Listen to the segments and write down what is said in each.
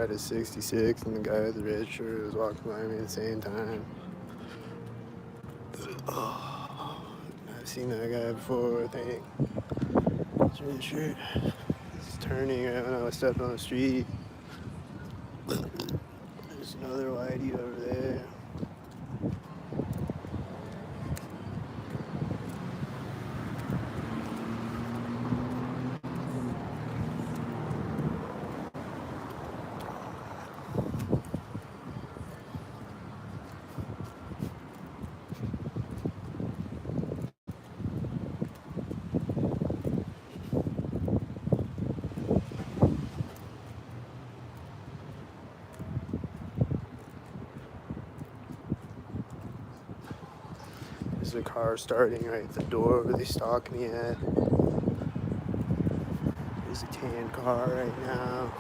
car had a 66, and the guy with the red shirt was walking by me at the same time. Oh, I've seen that guy before, I think. His red shirt. He's turning right when I was stepping on the street. There's another whitey over there. There's a car starting right at the door where they stalked me at. There's a tan car right now.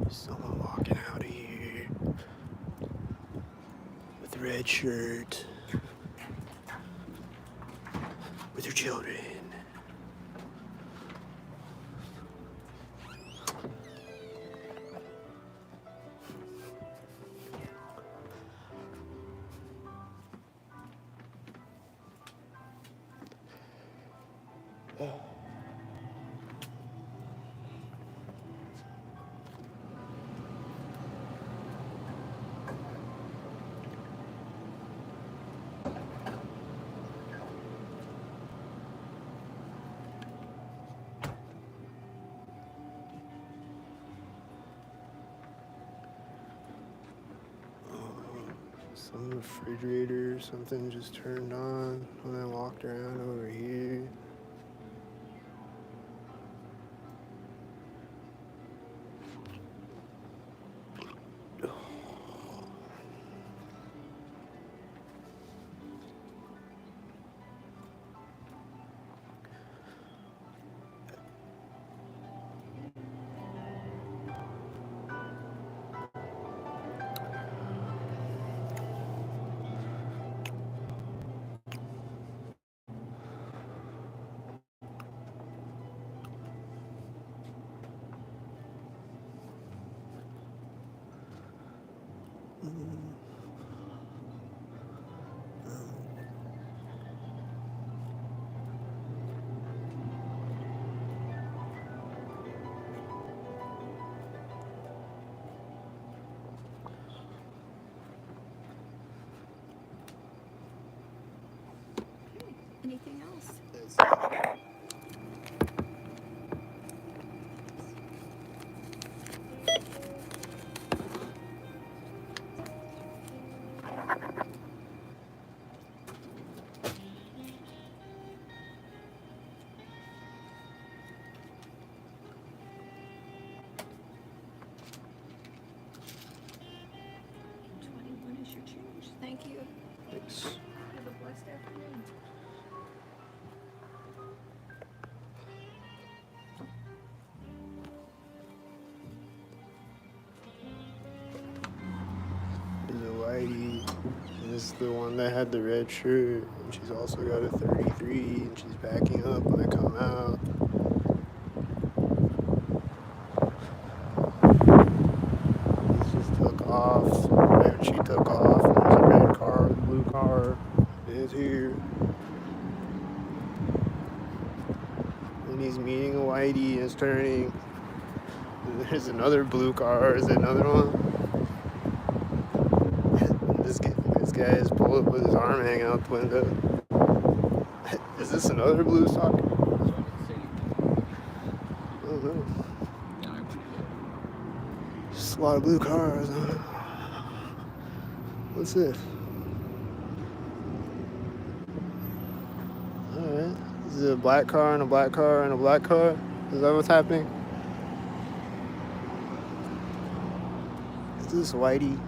There's someone walking out of here with a red shirt with her children. Some refrigerator or something just turned on when I walked around over here. Anything else? $21 is your change. Thank you. Thanks. Have a blessed afternoon. There's a whitey, and this is the one that had the red shirt, and she's also got a 33, and she's backing up when I come out. He just took off, right when she took off, and there's a red car, a blue car, is here. And he's meeting a whitey and is turning. And there's another blue car, is it another one? This guy is pulled up with his arm hanging out the window. Is this another blue stalker? I don't know. Just a lot of blue cars. Huh? What's this? Alright. This is a black car and a black car and a black car. Is that what's happening? Is this whitey?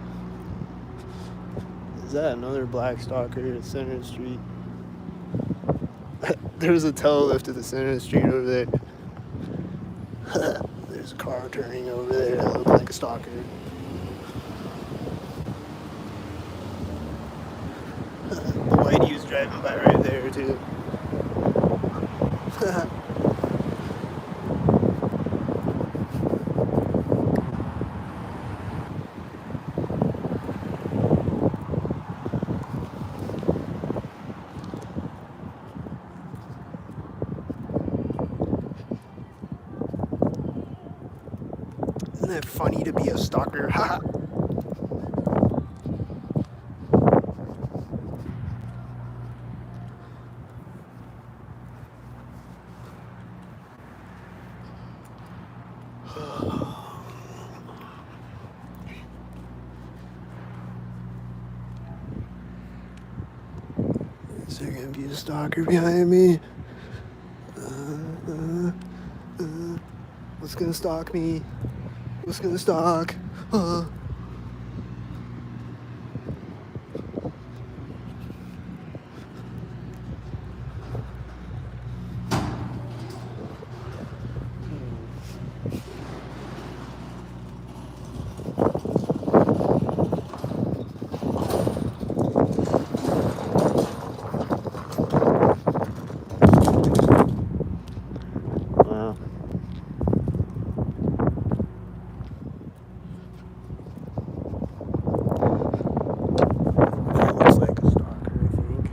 Is that another black stalker at Center Street? There's a tail lift at the center of the street over there. There's a car turning over there that looks like a stalker. The whitey was driving by right there too. Isn't that funny to be a stalker? Ha! Is there gonna be a stalker behind me? What's gonna stalk me? What's gonna stalk? Wow. That looks like a stalker, I think.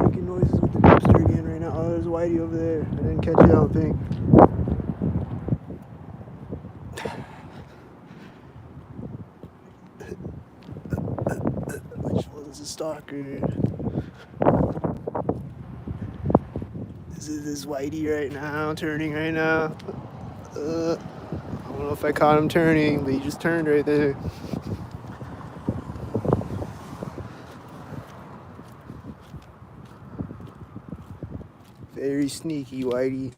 Making noises with the dumpster again right now. Oh, there's Whitey over there. I didn't catch it, I don't think. Which one's a stalker? Is it this Whitey right now, turning right now? I don't know if I caught him turning, but he just turned right there. Very sneaky Whitey.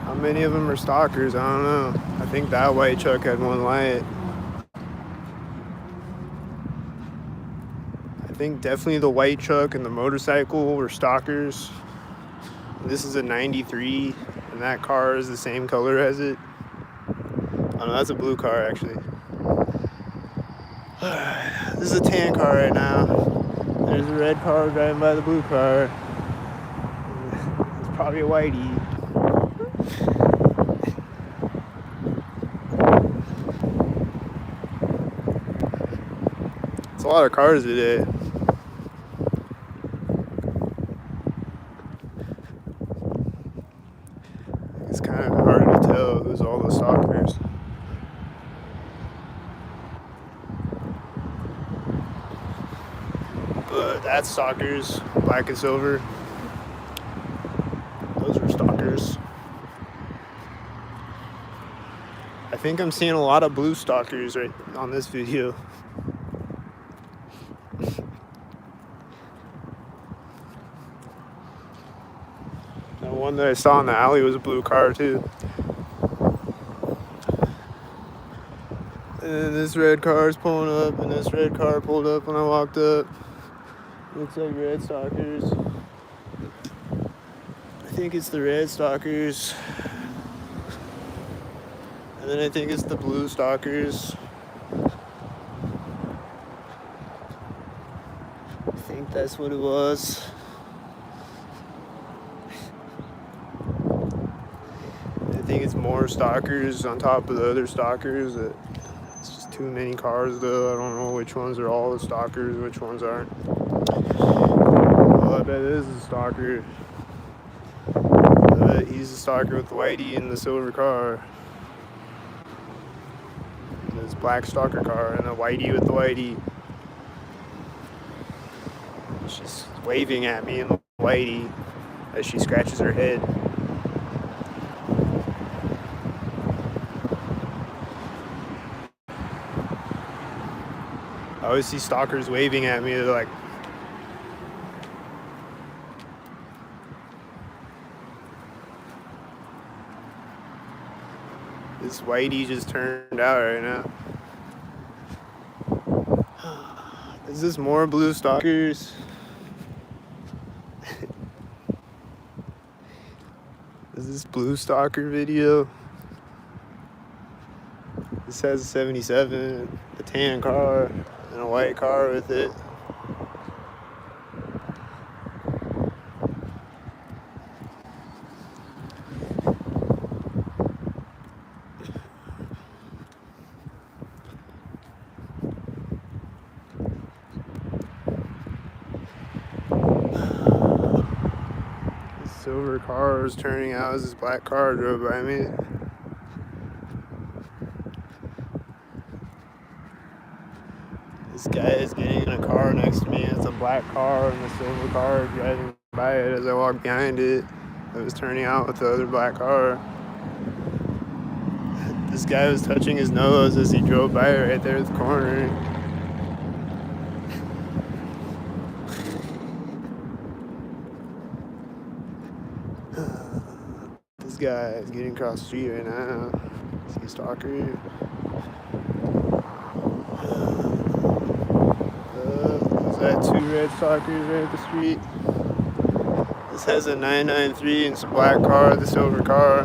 How many of them are stalkers? I don't know. I think that white truck had one light. I think definitely the white truck and the motorcycle were stalkers. This is a 93, and that car is the same color as it. Oh no, that's a blue car actually. This is a tan car right now. There's a red car driving by the blue car. It's probably a Whitey. It's a lot of cars today. It's kind of hard to tell who's all the stalkers. But that's stalkers, black and silver. Those are stalkers. I think I'm seeing a lot of blue stalkers right on this video. The one that I saw in the alley was a blue car too. And then this red car is pulling up, and this red car pulled up when I walked up. Looks like red stalkers. I think it's the red stalkers. And then I think it's the blue stalkers. I think that's what it was. I think it's more stalkers on top of the other stalkers. It's just too many cars though. I don't know which ones are all the stalkers, which ones aren't. Well, I bet this is a stalker. I bet he's a stalker with the whitey in the silver car. This black stalker car and a whitey with the whitey. She's waving at me in the whitey as she scratches her head. I always see stalkers waving at me. They're like, this whitey just turned out right now. Is this more blue stalkers? Is this blue stalker video? This has a 77, a tan car, and a white car with it. This silver car was turning out as this black car drove by me. This guy is getting in a car next to me. It's a black car and a silver car driving by it as I walk behind it. It was turning out with the other black car. This guy was touching his nose as he drove by it right there at the corner. This guy is getting across the street right now. Is he a stalker? That 2 red stalkers right at the street. This has a 993 and it's a black car, the silver car.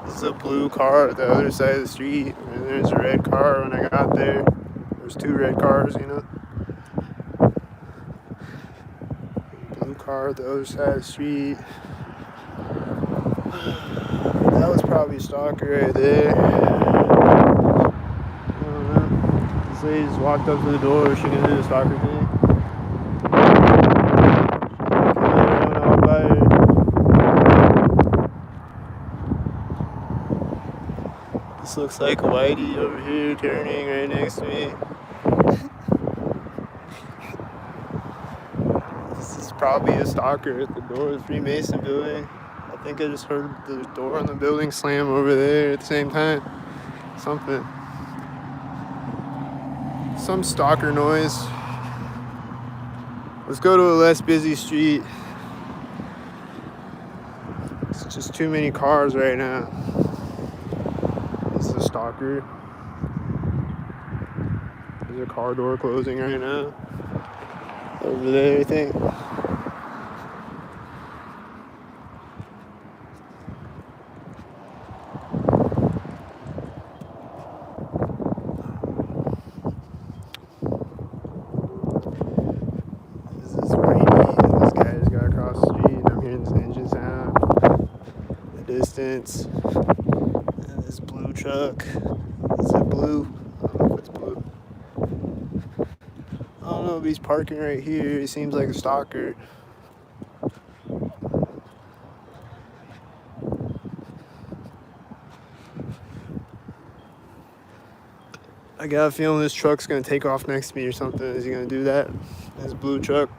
This is a blue car at the other side of the street. And there's a red car when I got there. There's 2 red cars, you know. Blue car at the other side of the street. That was probably a stalker right there. This lady just walked up to the door. She gonna do the stalker thing. This looks like a whitey over here turning right next to me. This is probably a stalker at the door of the Freemason building. I think I just heard the door on the building slam over there at the same time. Something. Some stalker noise. Let's go to a less busy street. It's just too many cars right now. This is a stalker. There's a car door closing right now. Over there, I think. Distance. And this blue truck. Is it blue? I don't know if it's blue. I don't know if he's parking right here. He seems like a stalker. I got a feeling this truck's gonna take off next to me or something. Is he gonna do that? This blue truck.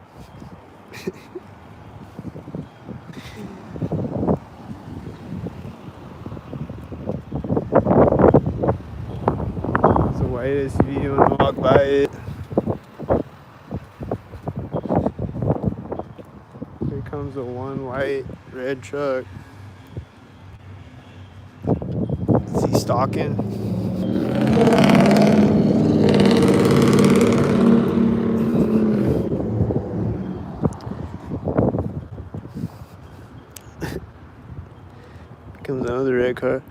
White SUV when I walk by it. Here comes a 1 white red truck. Is he stalking? Here comes another red car.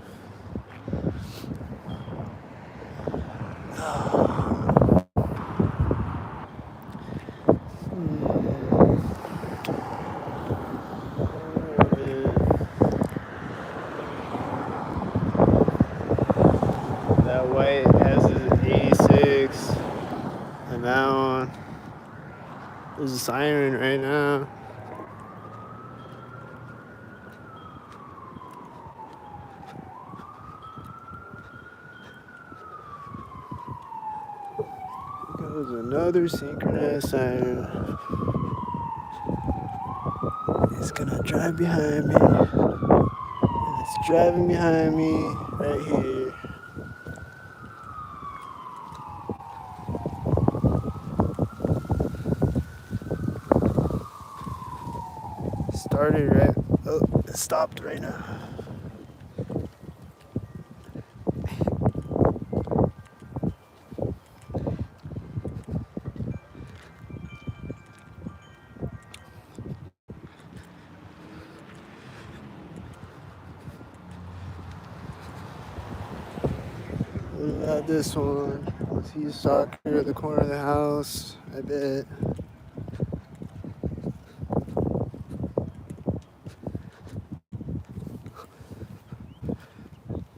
That white has an 86, and that one, there's a siren right now. was another synchronized siren. It's gonna drive behind me. And it's driving behind me right here. Started right. Oh, it stopped right now. What about this one? I see a stalker at the corner of the house. I bet.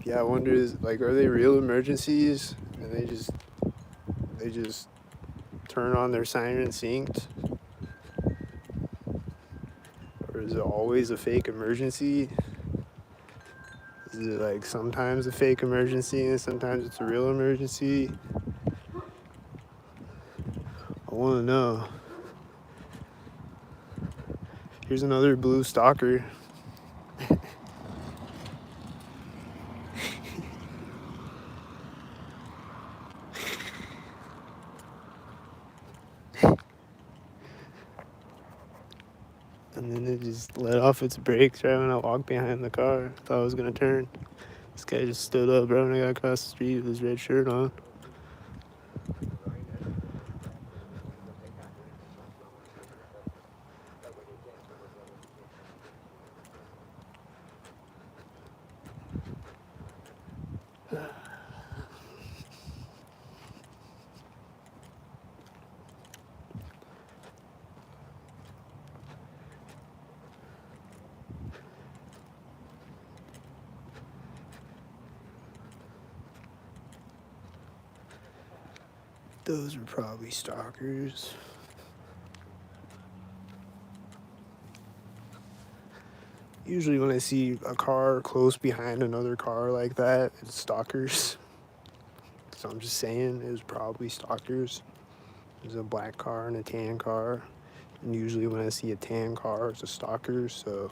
Yeah, I wonder is like, are they real emergencies and they just turn on their siren synced, or is it always a fake emergency? Is it like sometimes a fake emergency and sometimes it's a real emergency? I want to know. Here's another blue stalker. And then it just let off its brakes right when I walked behind the car. Thought I was gonna turn. This guy just stood up right when I got across the street with his red shirt on. Those were probably stalkers. Usually when I see a car close behind another car like that, it's stalkers. So I'm just saying it was probably stalkers. There's a black car and a tan car. And usually when I see a tan car, it's a stalker. So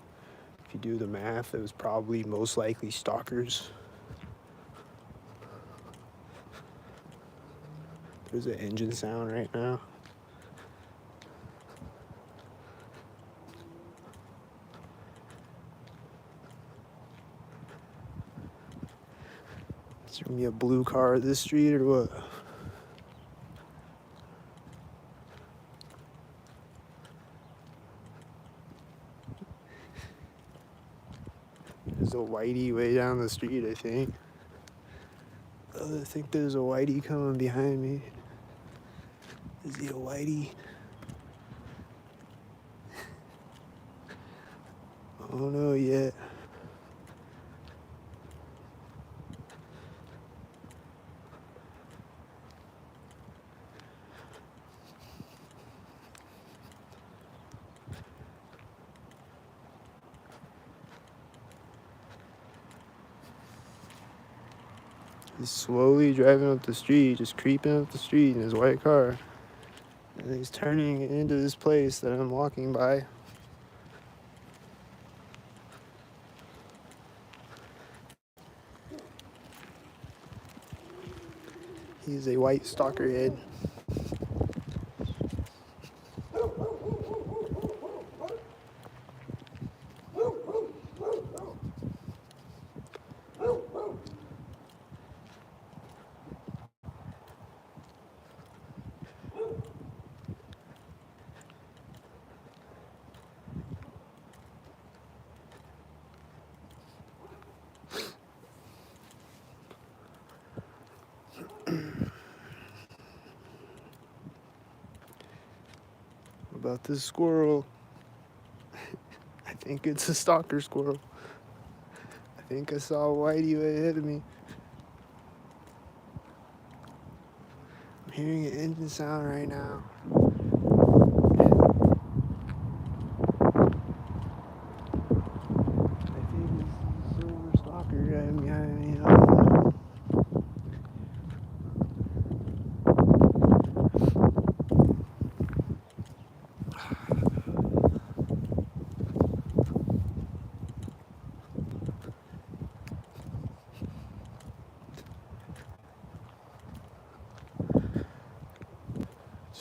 if you do the math, it was probably most likely stalkers. There's an engine sound right now. Is there gonna be a blue car at this street or what? There's a whitey way down the street, I think. Oh, I think there's a whitey coming behind me. Is he a whitey? I don't know yet. He's slowly driving up the street, just creeping up the street in his white car. And he's turning into this place that I'm walking by. He's a white stalker head. About this squirrel. I think it's a stalker squirrel. I think I saw a whitey way ahead of me. I'm hearing an engine sound right now. I think this is a silver stalker driving behind me. I don't know.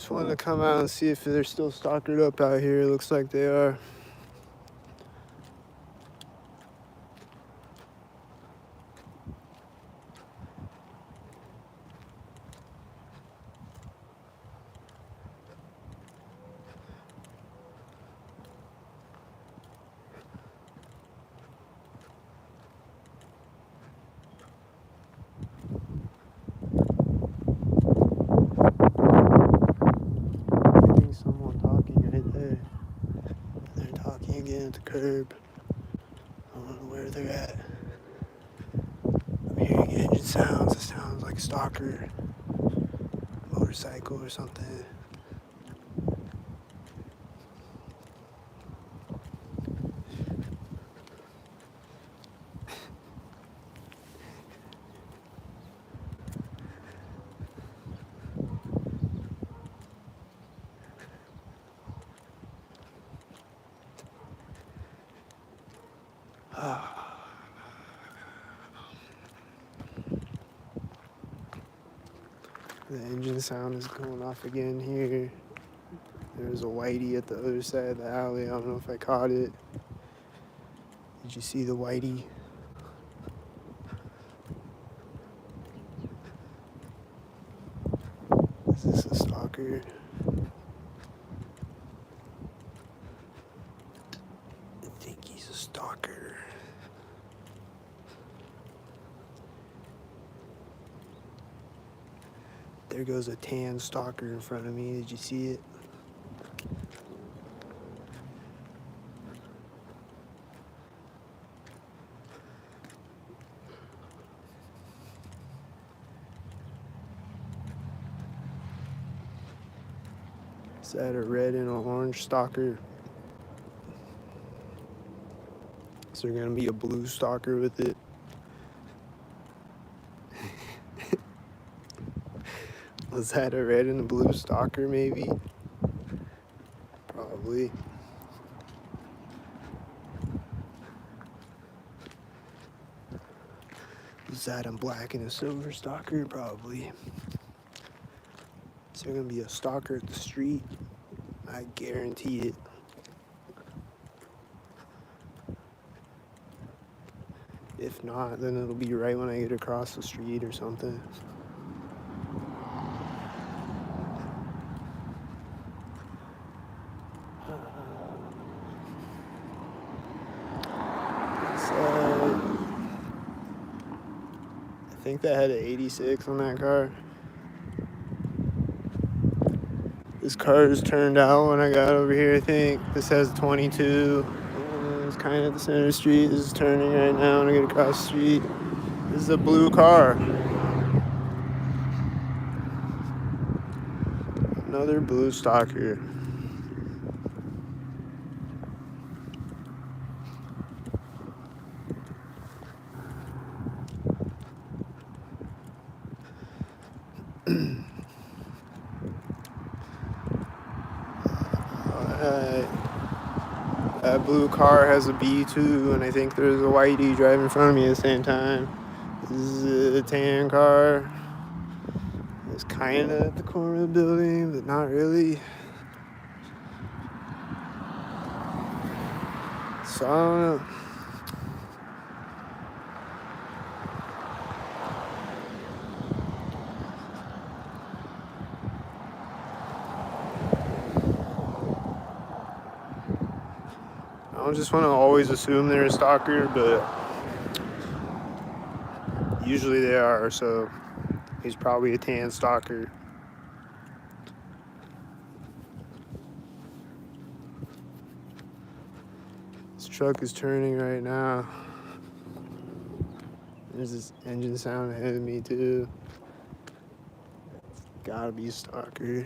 Just wanted to come out and see if they're still stalkered up out here. It looks like they are. I think someone talking right there. They're talking again at the curb. I don't know where they're at. I'm hearing engine sounds. It sounds like a stalker, motorcycle or something. The engine sound is going off again here. There's a whitey at the other side of the alley. I don't know if I caught it. Did you see the whitey? Is this a stalker? I think he's a stalker. There goes a tan stalker in front of me. Did you see it? Is that a red and an orange stalker? Is there gonna be a blue stalker with it? Was that a red and a blue stalker maybe? Probably. Is that a black and a silver stalker? Probably. Is there gonna be a stalker at the street? I guarantee it. If not, then it'll be right when I get across the street or something. I think that had an 86 on that car. This car is turned out when I got over here, I think. This has 22. It's kind of at the center of the street. This is turning right now when I get across the street. This is a blue car. Another blue stalker. That blue car has a B2, and I think there's a whitey driving in front of me at the same time. This is a tan car. It's kind of at the corner of the building, but not really. So I don't know. I don't just want to always assume they're a stalker, but usually they are, so he's probably a tan stalker. This truck is turning right now. There's this engine sound ahead of me too. It's gotta be a stalker.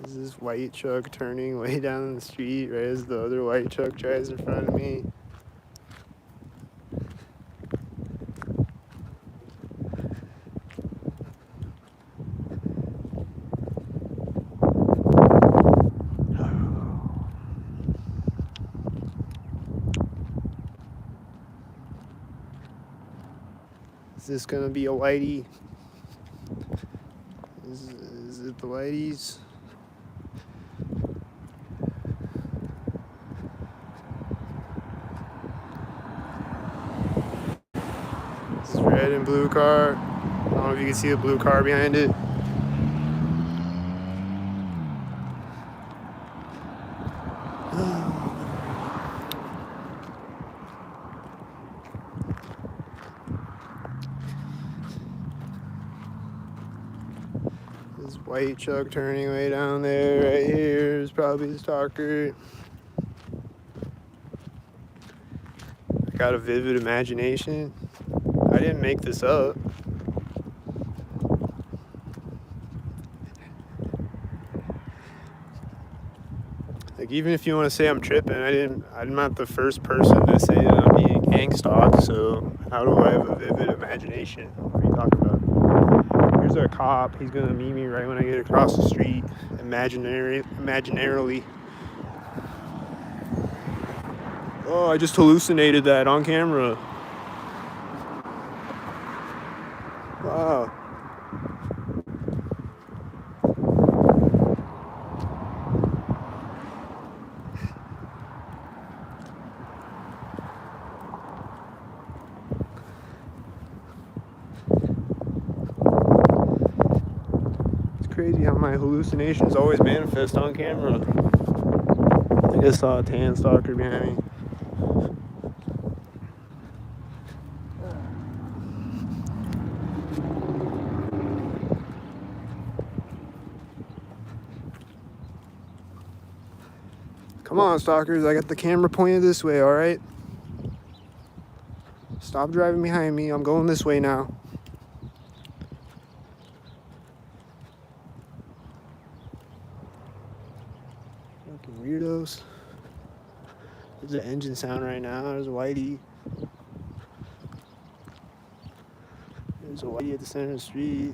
There's this white truck turning way down the street right as the other white truck drives in front of me. this gonna be a whitey? Is it the whiteys? This is red and blue car. I don't know if you can see the blue car behind it. This white truck turning way down there, right here, is probably the stalker. I got a vivid imagination. I didn't make this up. Like, even if you want to say I'm tripping, I'm not the first person to say that I'm being gang stalked, so how do I have a vivid imagination? What are you talking about? Here's a cop. He's gonna meet me right when I get across the street, imaginarily. Oh, I just hallucinated that on camera. Wow. Crazy how my hallucinations always manifest on camera. I just saw a tan stalker behind me. Come on, stalkers, I got the camera pointed this way, alright? Stop driving behind me, I'm going this way now. Fucking weirdos. There's an engine sound right now. There's a whitey. There's a whitey at the center of the street.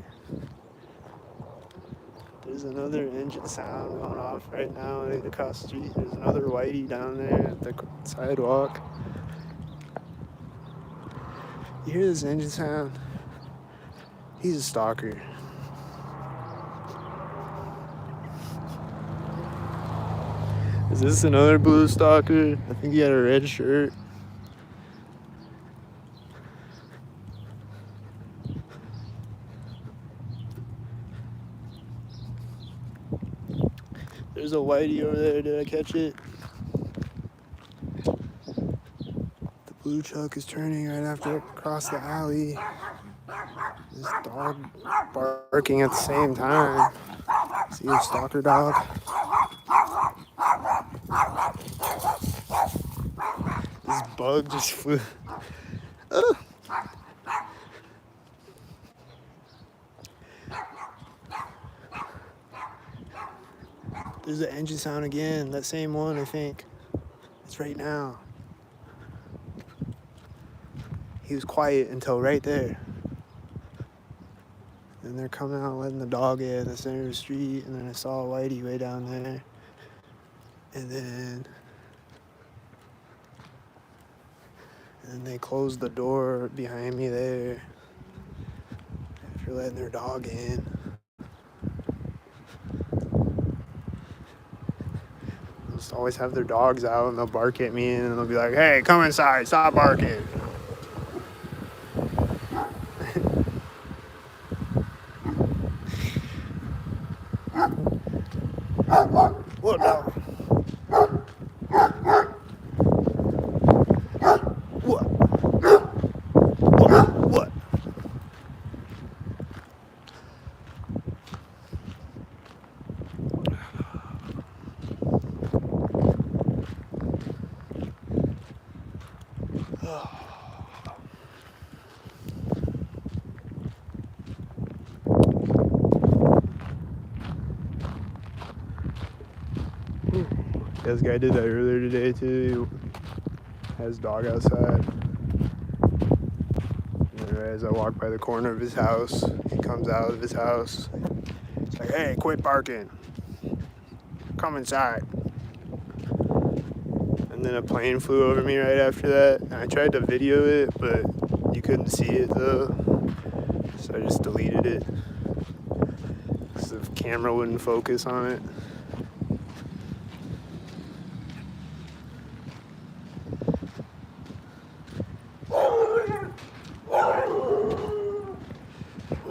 There's another engine sound going off right now across the street. There's another whitey down there at the sidewalk. You hear this engine sound? He's a stalker. Is this another blue stalker? I think he had a red shirt. There's a whitey over there. Did I catch it? The blue truck is turning right after it crossed the alley. This dog barking at the same time. See a stalker dog? This bug just flew. There's the engine sound again. That same one, I think. It's right now. He was quiet until right there. Then they're coming out letting the dog in the center of the street, and then I saw a whitey way down there. And then they closed the door behind me there after letting their dog in. They'll just always have their dogs out and they'll bark at me and they'll be like, "Hey, come inside, stop barking." What now? What? What? This guy did that earlier today too. He has his dog outside. And as I walk by the corner of his house, he comes out of his house. It's like, "Hey, quit barking. Come inside." And then a plane flew over me right after that. And I tried to video it, but you couldn't see it though. I just deleted it because the camera wouldn't focus on it.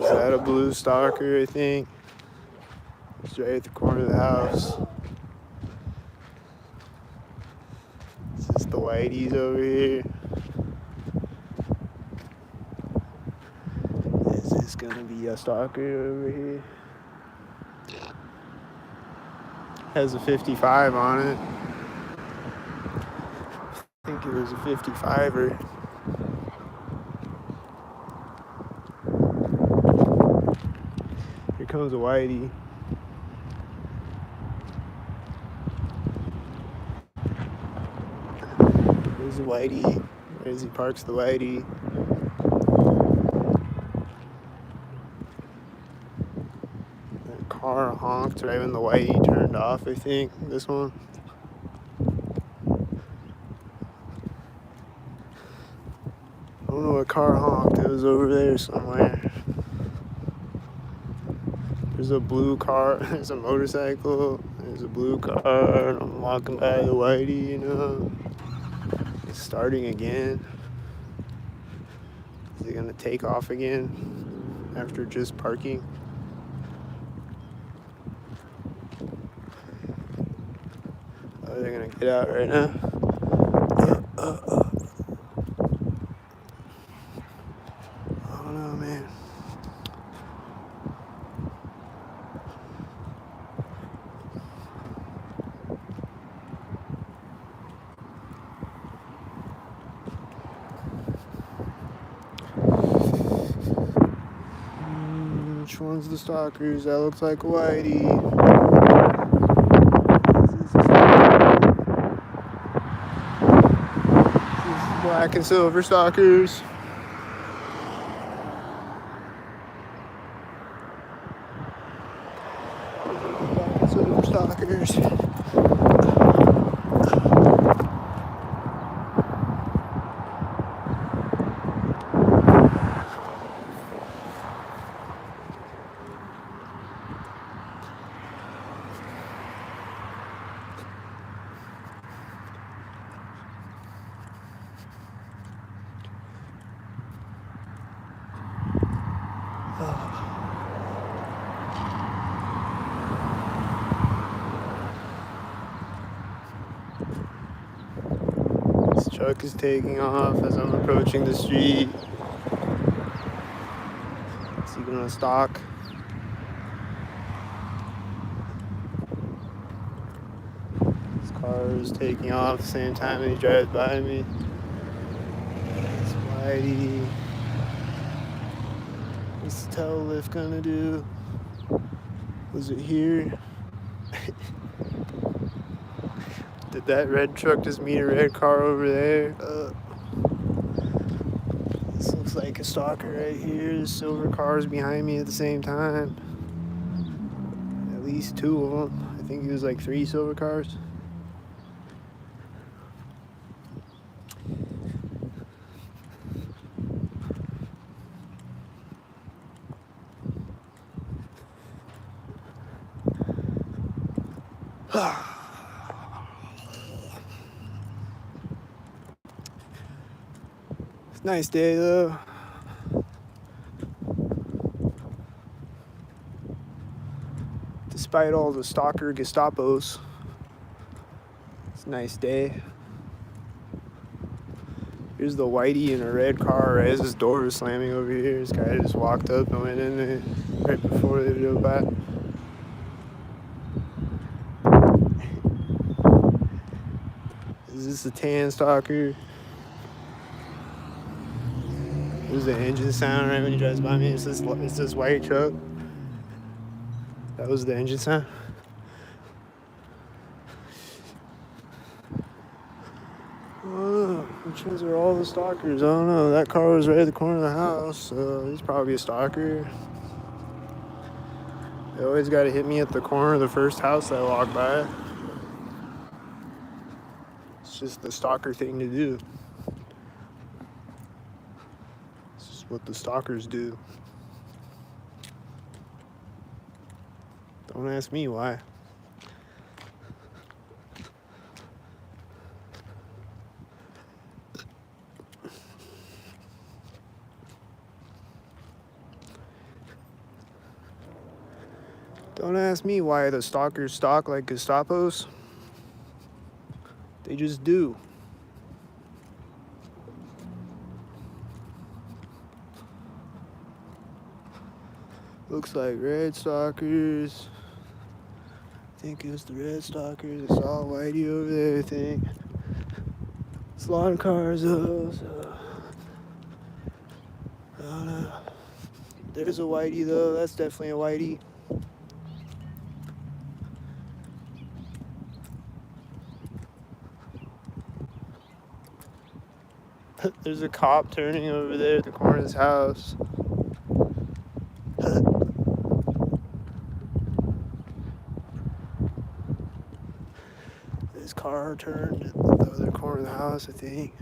Is that a blue stalker, I think? It's right at the corner of the house. This is the whiteys over here. Is this gonna be a stalker over here? Has a 55 on it. I think it was a 55er. Here comes a whitey. There's a whitey. There's he parks the whitey. That car honked right when the whitey turned off, I think. This one. I don't know what car honked. It was over there somewhere. There's a blue car. There's a motorcycle. There's a blue car. And I'm walking by the whitey, you know. It's starting again. Is it gonna take off again after just parking? Oh, they're gonna get out right now. I don't know, man. Which one's the stalkers? That looks like a whitey. This is black and silver stalkers. Black and silver stalkers. This truck is taking off as I'm approaching the street. Is he gonna stalk? This car is taking off at the same time and he drives by me. It's whitey. What's the tail lift gonna do? Was it here? Did that red truck just meet a red car over there? This looks like a stalker right here. There's silver cars behind me at the same time. At least two of them. I think it was like 3 silver cars. It's a nice day though. Despite all the stalker Gestapos, it's a nice day. Here's the whitey in a red car right as his door was slamming over here. This guy just walked up and went in there right before they drove by. Is this a tan stalker? There's the engine sound right when he drives by me. It's this white truck. That was the engine sound. Oh, which ones are all the stalkers? I don't know. That car was right at the corner of the house, so he's probably a stalker. They always got to hit me at the corner of the first house I walk by. It's just the stalker thing to do. It's just what the stalkers do. Don't ask me why. Don't ask me why the stalkers stalk like Gestapos. They just do. Looks like red stalkers. I think it was the red stalkers. I saw Whitey over there, I think. It's a lot of cars though, so I don't know. There's a Whitey though, that's definitely a Whitey. There's a cop turning over there at the corner of his house. His car turned at the other corner of the house, I think.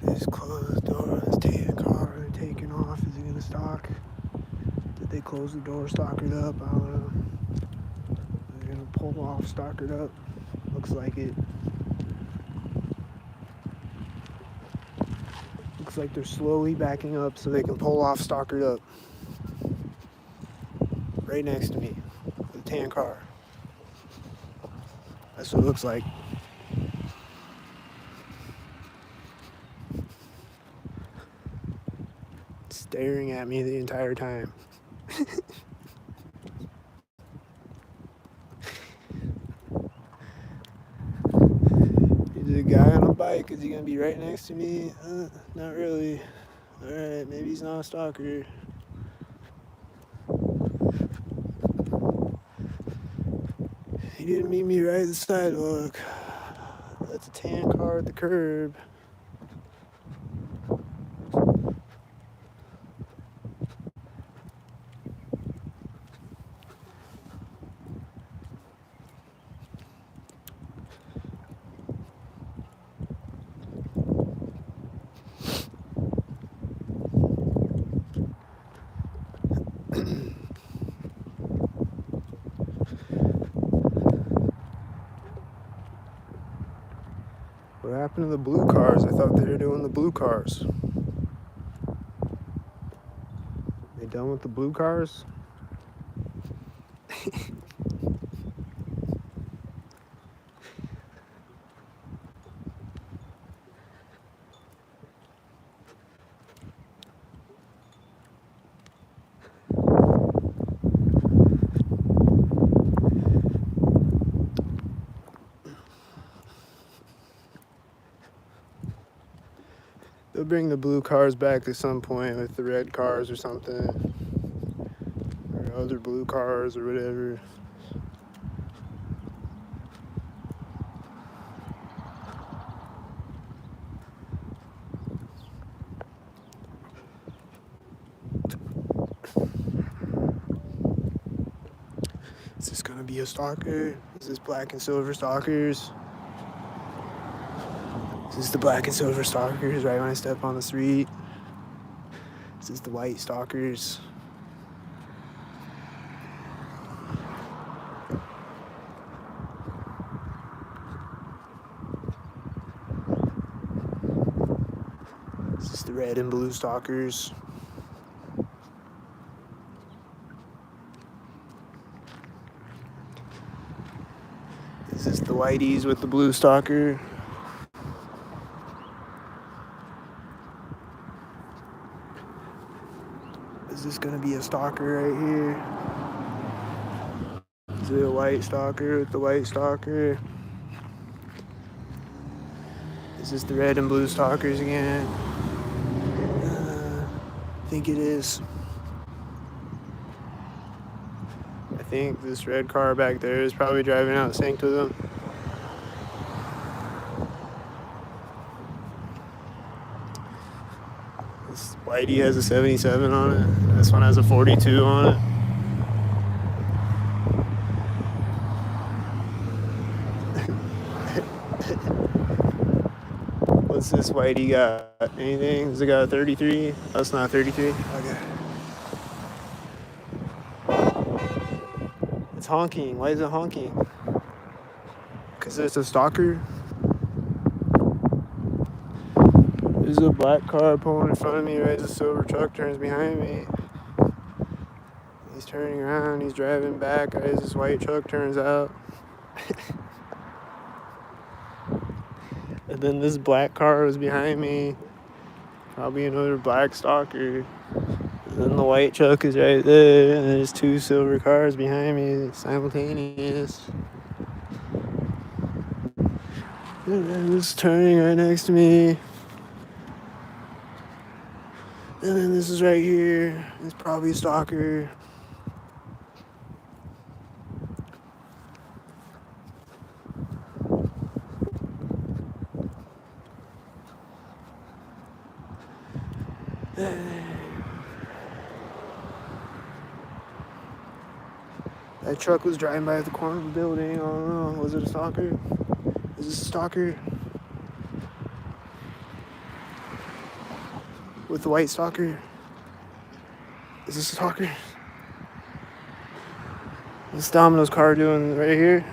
His closed door, his tan car, they're taking off. Is he gonna stalk? Did they close the door, stalk it up? I don't know. They're gonna pull off, stalk it up. Looks like it. Looks like they're slowly backing up so they can pull off, stalk it up. Right next to me, with a tan car. That's what it looks like. Staring at me the entire time. Is a guy on a bike? Is he gonna be right next to me? Not really. Alright, maybe he's not a stalker. He didn't meet me right at the sidewalk. That's a tan car at the curb. What happened to the blue cars? I thought they were doing the blue cars. They done with the blue cars? They'll bring the blue cars back at some point with the red cars or something. Or other blue cars or whatever. Is this gonna be a stalker? Is this black and silver stalkers? Is this the black and silver stalkers right when I step on the street? Is this the white stalkers? Is this the red and blue stalkers? Is this the whiteys with the blue stalker? Is this gonna be a stalker right here? Is it a white stalker with the white stalker? Is this the red and blue stalkers again? I think it is. I think this red car back there is probably driving out of sync with them. This Whitey has a 77 on it. This one has a 42 on it. What's this whitey got? Anything? Does it got a 33? Oh, it's not a 33. Okay. It's honking. Why is it honking? Because it's a stalker. There's a black car pulling in front of me. Right as a silver truck turns behind me. He's turning around. He's driving back right as this white truck turns out. And then this black car was behind me. Probably another black stalker. And then the white truck is right there. And there's two silver cars behind me. Simultaneous. And then it's turning right next to me. And then this is right here. It's probably a stalker. That truck was driving by at the corner of the building. I don't know. Was it a stalker? Is this a stalker? With the white stalker? Is this a stalker? What's Domino's car doing right here?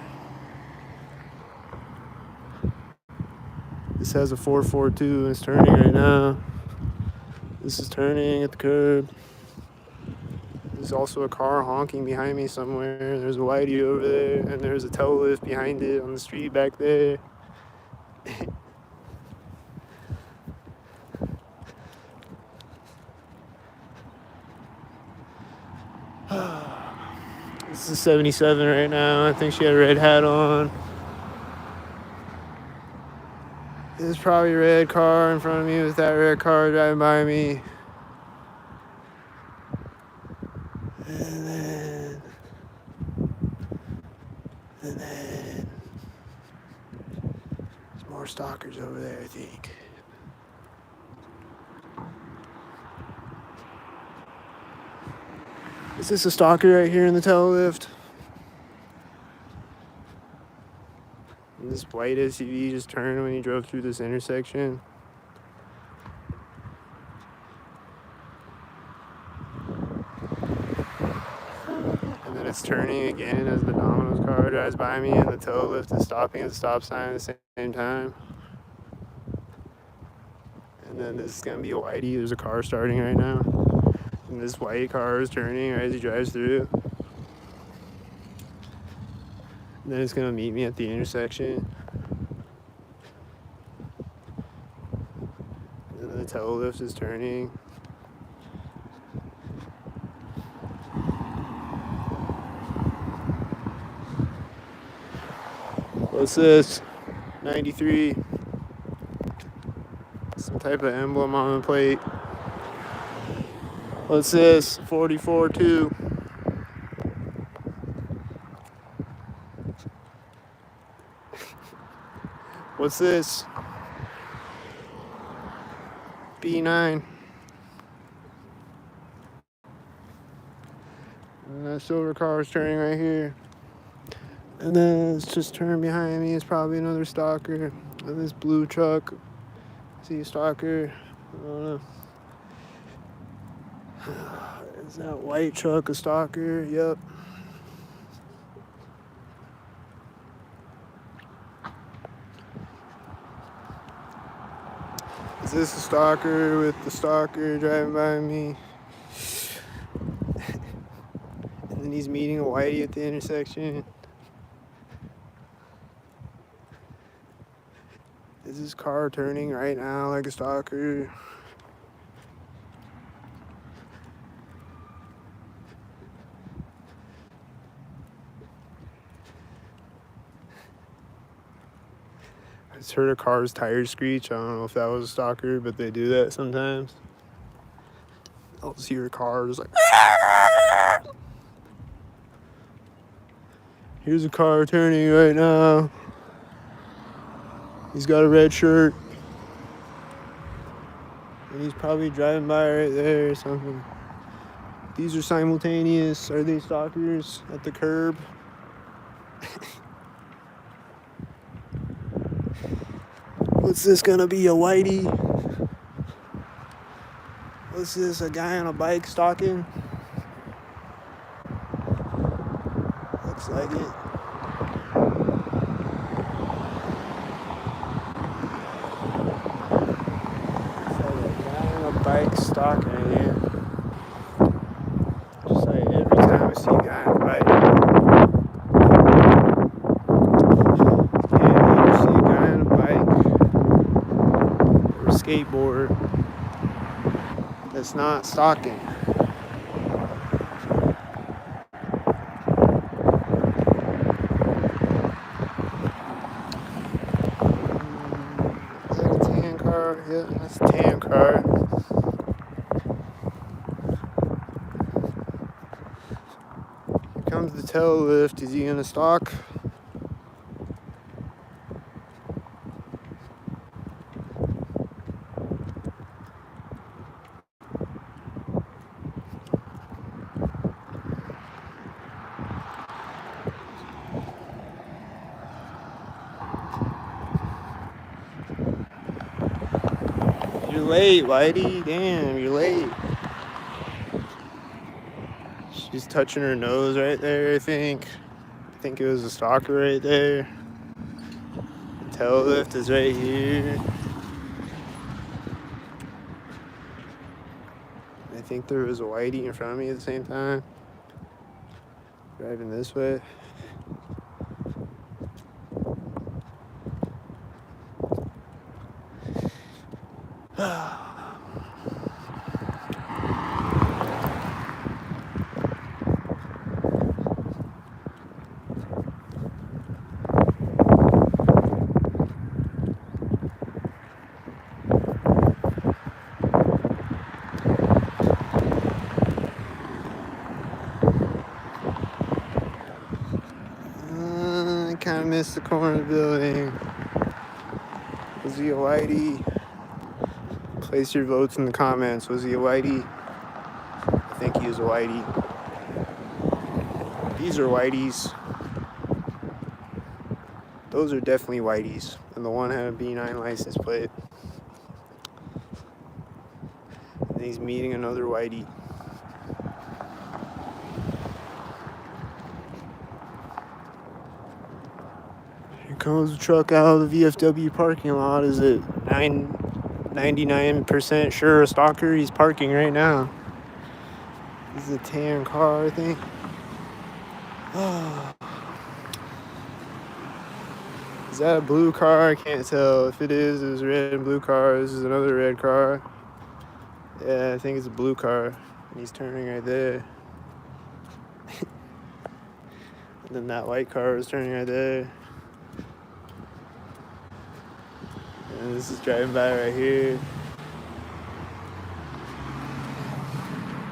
This has a 442 and it's turning right now. This is turning at the curb. There's also a car honking behind me somewhere. There's a whitey over there, and there's a tow lift behind it on the street back there. This is 77 right now. I think she had a red hat on. There's probably a red car in front of me with that red car driving by me. And then there's more stalkers over there, I think. Is this a stalker right here in the tail lift? And this white SUV just turned when he drove through this intersection. And then it's turning again as the Domino's car drives by me, and the tail lift is stopping at the stop sign at the same time. And then this is gonna be a whitey. There's a car starting right now. And this white car is turning right as he drives through. And then it's gonna meet me at the intersection. And then the tail lift is turning. What's this? 93. Some type of emblem on the plate. What's this? 44-2. What's this? B9. And that silver car is turning right here. And then it's just turned behind me. It's probably another stalker. And this blue truck. See a stalker. I don't know. Is that white truck a stalker? Yep. Is this a stalker with the stalker driving by me? And then he's meeting a whitey at the intersection. Is this car turning right now like a stalker? I just heard a car's tires screech. I don't know if that was a stalker, but they do that sometimes. I'll see your car just like... Here's a car turning right now. He's got a red shirt. And he's probably driving by right there or something. These are simultaneous. Are they stalkers at the curb? What's this gonna be, a whitey? What's this, a guy on a bike stalking? Looks like it. It's like a guy on a bike stalking again. Just like every time I see a guy on a bike. Yeah, you ever see a guy on a bike or a skateboard that's not stalking? Is that a tan car? Yeah, that's a tan car. Here comes the tail lift. Is he gonna stalk? You're late, Whitey. Damn, you're late. She's touching her nose right there, I think. I think it was a stalker right there. The tail lift is right here. I think there was a whitey in front of me at the same time. Driving this way. I kind of missed the corner of the building. Was he a whitey? Place your votes in the comments. Was he a whitey? I think he was a whitey. These are whiteys. Those are definitely whiteys. And the one had a B9 license plate. And he's meeting another whitey. Here comes the truck out of the VFW parking lot. Is it 99% sure a stalker? He's parking right now. This is a tan car, I think. Is that a blue car? I can't tell. If it is, it was a red and blue car. This is another red car. Yeah, I think it's a blue car. And he's turning right there. And then that white car is turning right there. And this is driving by right here.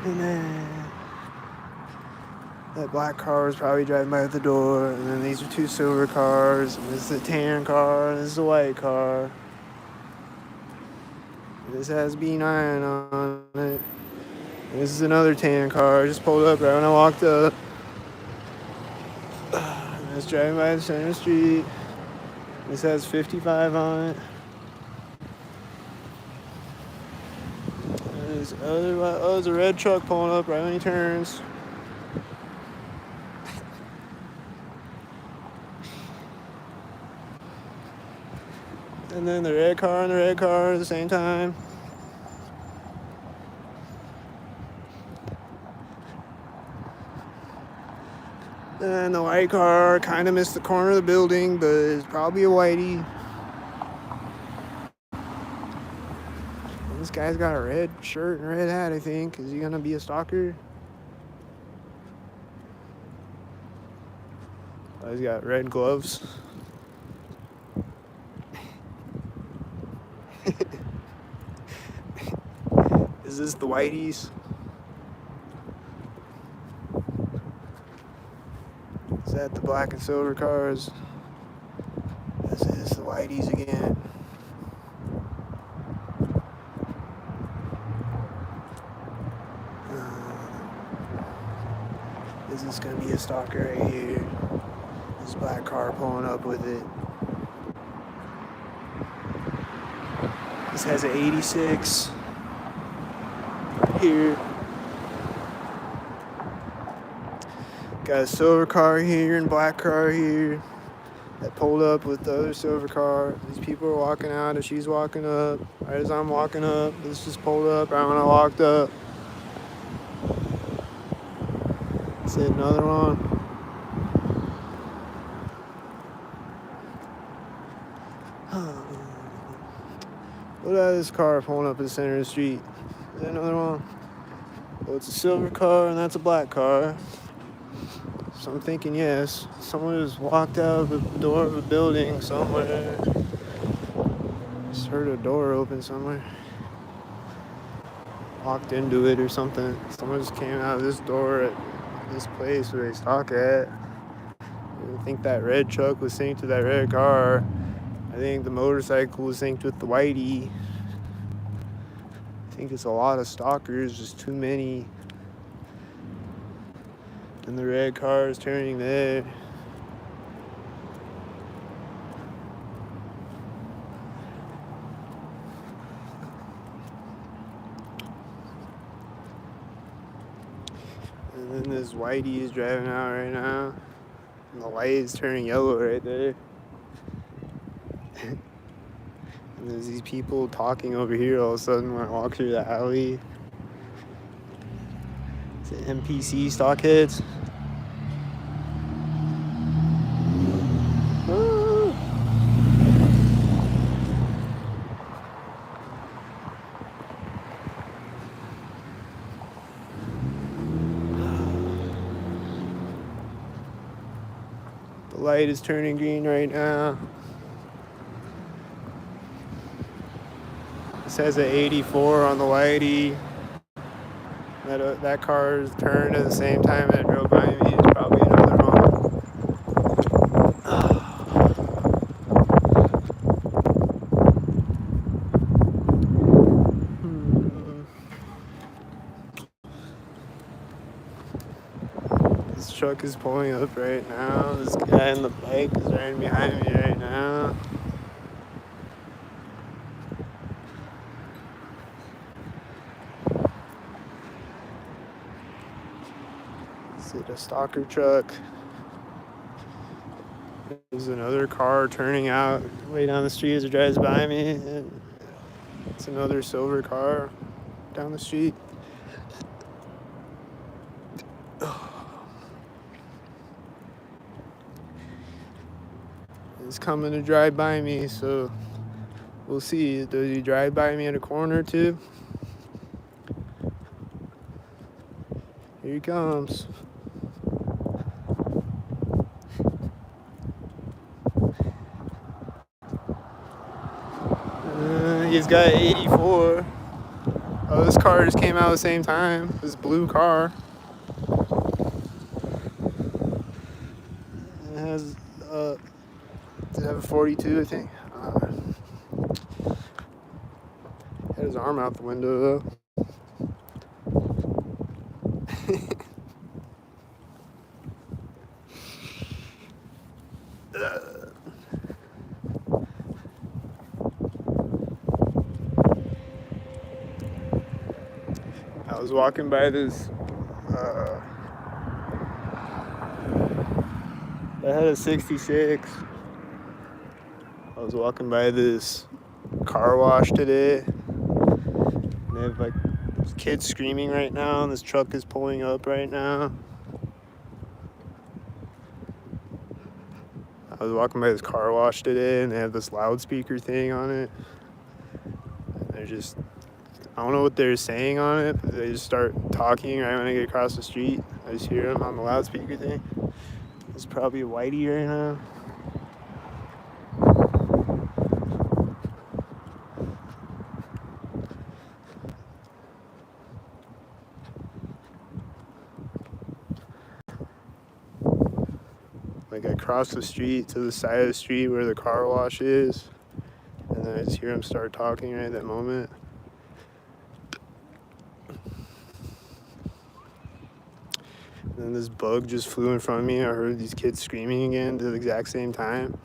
And then that black car was probably driving by the door. And then these are two silver cars. And this is a tan car. And this is a white car. And this has B9 on it. And this is another tan car. I just pulled up right when I walked up. And it's driving by the center street. This has 55 on it. There's a red truck pulling up right when he turns. And then the red car and the red car at the same time. And the white car kind of missed the corner of the building, but it's probably a whitey. This guy's got a red shirt and a red hat, I think. Is he gonna be a stalker? Oh, he's got red gloves. Is this the whiteys? Is that the black and silver cars? This is the whiteys again. This is gonna be a stalker right here. This black car pulling up with it. This has an 86 here. Got a silver car here and black car here that pulled up with the other silver car. These people are walking out as she's walking up. Right as I'm walking up, this just pulled up right when I walked up. Said another one. Look at this car pulling up in the center of the street. Is that another one? Well, it's a silver car and that's a black car. So I'm thinking yes. Someone just walked out of the door of a building somewhere. Just heard a door open somewhere. Walked into it or something. Someone just came out of this door at this place where they stock at. I think that red truck was synced to that red car. I think the motorcycle was synced with the whitey. I think it's a lot of stalkers, just too many. And the red car is turning there. And then this whitey is driving out right now. And the light is turning yellow right there. And there's these people talking over here all of a sudden when I walk through the alley. It's the NPC stockheads. The light is turning green right now. It says an 84 on the whitey. That car is turned at the same time that it drove by me. It's probably another one. This truck is pulling up right now. This guy on the bike is right behind me right now. Is it a stalker truck? There's another car turning out way down the street as it drives by me. And it's another silver car down the street. It's coming to drive by me, so we'll see. Does he drive by me at a corner too? Here he comes. He's got 84. Oh, this car just came out at the same time. This blue car. It has, does it have a 42, I think? Had his arm out the window, though. I was walking by this, I had a 66. I was walking by this car wash today. And they have like kids screaming right now, and this truck is pulling up right now. I was walking by this car wash today, and they have this loudspeaker thing on it. And they're just, I don't know what they're saying on it, but they just start talking right when I get across the street. I just hear them on the loudspeaker thing. It's probably a whitey right now. Like I cross the street to the side of the street where the car wash is, and then I just hear them start talking right at that moment. And then this bug just flew in front of me. I heard these kids screaming again at the exact same time.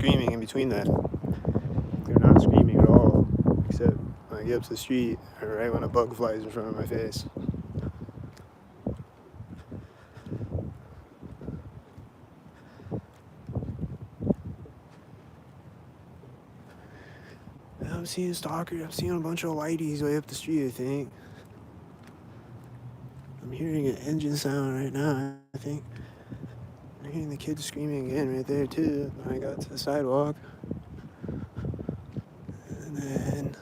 screaming in between that. They're not screaming at all, except when I get up to the street, or right when a bug flies in front of my face. I'm seeing stalkers. I'm seeing a bunch of whiteys way up the street, I think. I'm hearing an engine sound right now, I think. I'm hearing the kids screaming again right there, too, when I got to the sidewalk. And then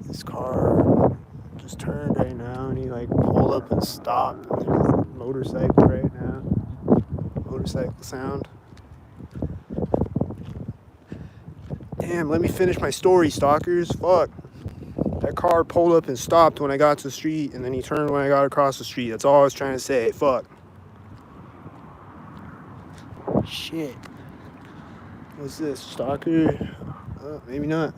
this car just turned right now, and he like pulled up and stopped. And there's a motorcycle right now. Motorcycle sound. Damn, let me finish my story, stalkers. Fuck. That car pulled up and stopped when I got to the street, and then he turned when I got across the street. That's all I was trying to say. Fuck. Shit. What's this? Stalker? Maybe not.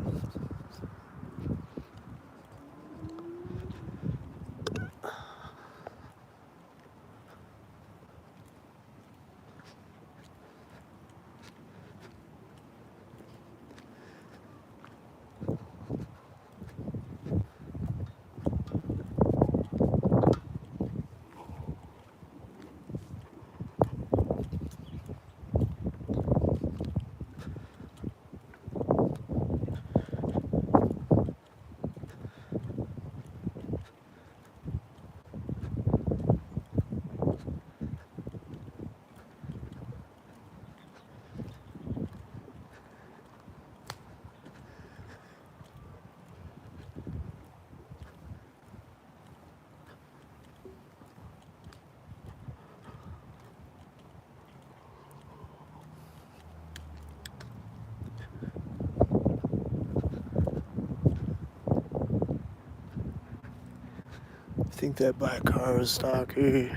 I think that black car was stalker.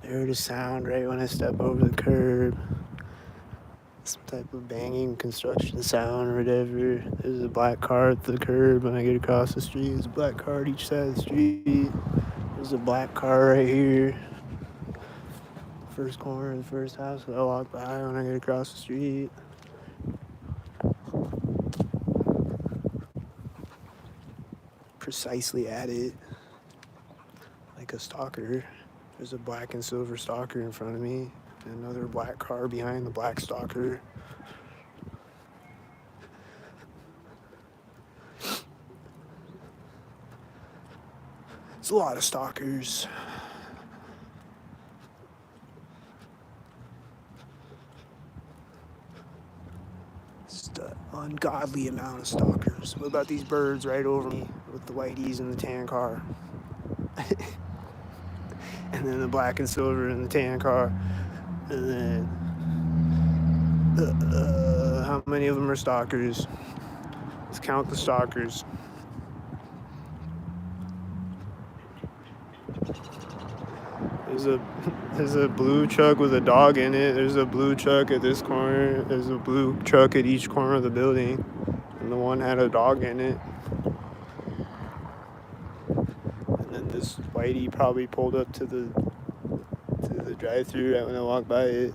I heard a sound right when I stepped over the curb. Some type of banging construction sound or whatever. There's a black car at the curb when I get across the street. There's a black car at each side of the street. There's a black car right here. First corner of the first house that I walk by when I get across the street. Precisely at it. Like a stalker. There's a black and silver stalker in front of me. And another black car behind the black stalker. It's a lot of stalkers. Just an ungodly amount of stalkers. What about these birds right over me with the whiteys and the tan car? And then the black and silver in the tan car. And then, how many of them are stalkers? Let's count the stalkers. There's a blue truck with a dog in it. There's a blue truck at this corner. There's a blue truck at each corner of the building. And the one had a dog in it. And then this whitey probably pulled up to the drive-thru right when I walked by it.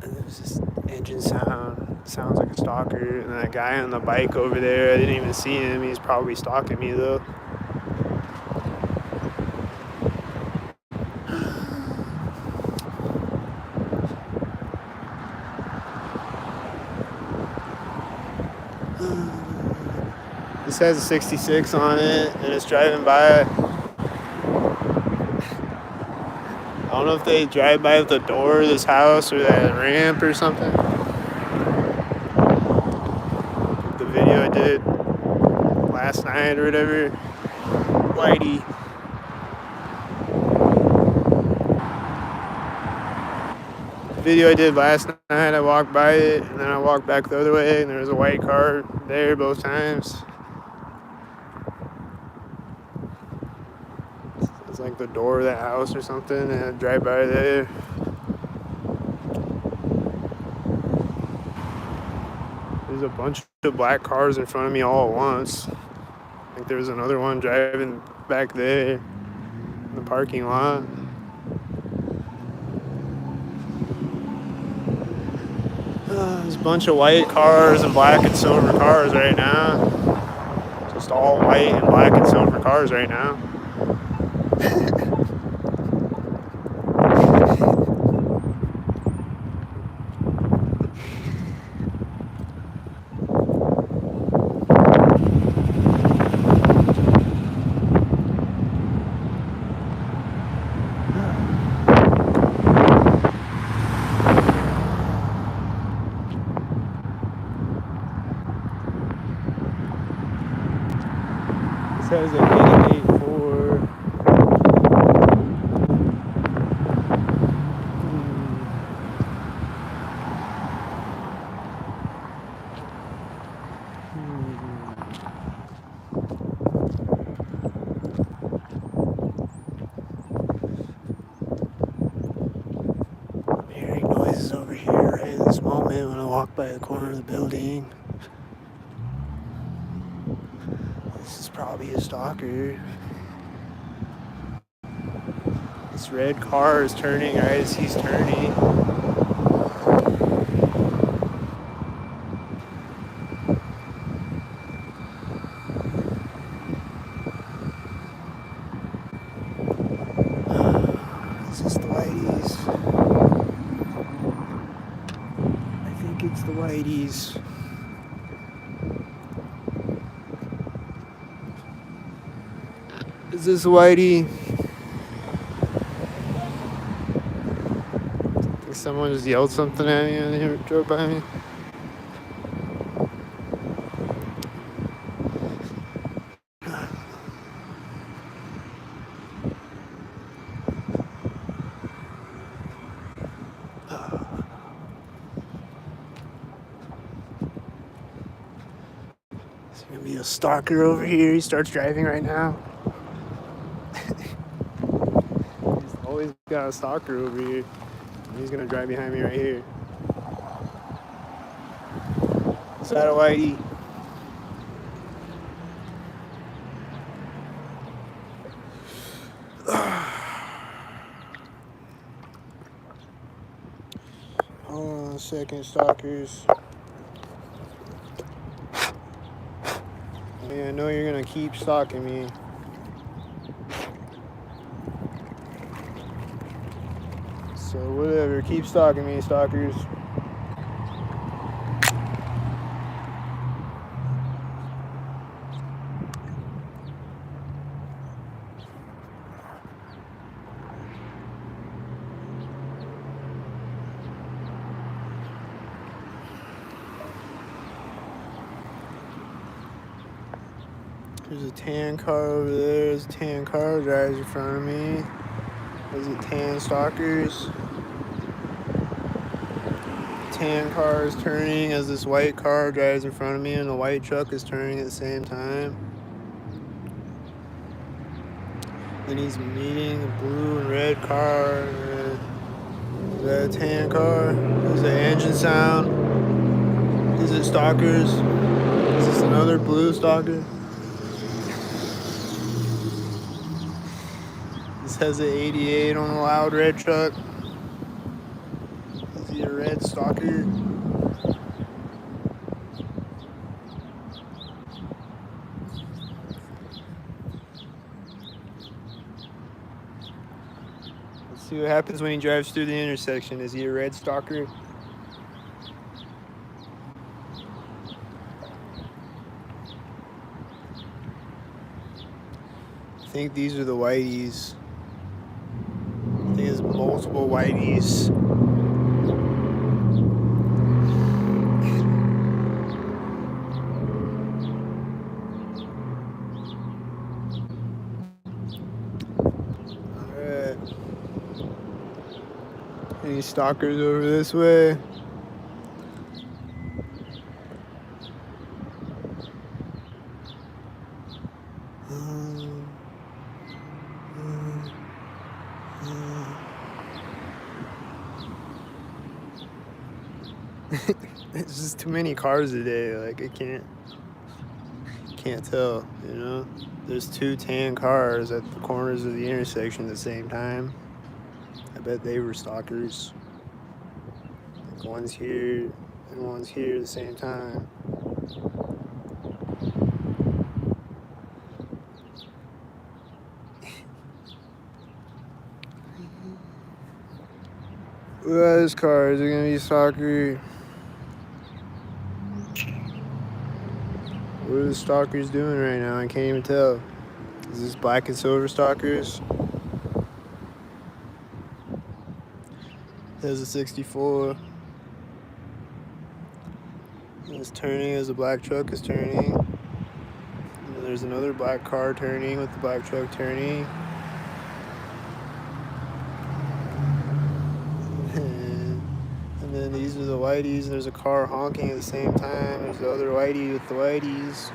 And there's this engine sound. Sounds like a stalker. And that guy on the bike over there, I didn't even see him. He's probably stalking me though. This has a 66 on it, and it's driving by. I don't know if they drive by the door of this house or that ramp or something. The video I did last night or whatever. Whitey. The video I did last night, I walked by it, and then I walked back the other way, and there was a white car there both times. It's like the door of that house or something, and I drive by there. There's a bunch of black cars in front of me all at once. I think there was another one driving back there in the parking lot. There's a bunch of white cars and black and silver cars right now. Just all white and black and silver cars right now. This has a 884. I'm hearing noises over here right at this moment when I walk by the corner of the building. This is probably a stalker. This red car is turning right as he's turning. Is this the Whiteys? I think it's the Whiteys. Is this Whitey? I think someone just yelled something at me and they drove by me. There's gonna be a stalker over here. He starts driving right now. He's always got a stalker over here. He's gonna drive behind me right here. Is that a Whitey? Hold on a second, stalkers. Yeah, I know you're gonna keep stalking me. So whatever, keep stalking me, stalkers. There's a tan car over there. There's a tan car drives in front of me. There's a tan stalkers. Tan car is turning as this white car drives in front of me, and the white truck is turning at the same time. Then he's meeting the blue and red car. Is that a tan car? There's the engine sound. Is it stalkers? Is this another blue stalker? This has an 88 on the loud red truck. Is he a red stalker? Let's see what happens when he drives through the intersection. Is he a red stalker? I think these are the Whiteys. I think there's multiple Whiteys. Alright. Any stalkers over this way? It's just too many cars today. Like I can't tell. You know, there's two tan cars at the corners of the intersection at the same time. I bet they were stalkers. Like one's here, and one's here at the same time. What about this car? Is it gonna be stalker? What are the stalkers doing right now? I can't even tell. Is this black and silver stalkers? There's a 64. It's turning as the black truck is turning. And there's another black car turning with the black truck turning. And then these are the whiteys. There's a car honking at the same time. There's the other whitey with the whiteys.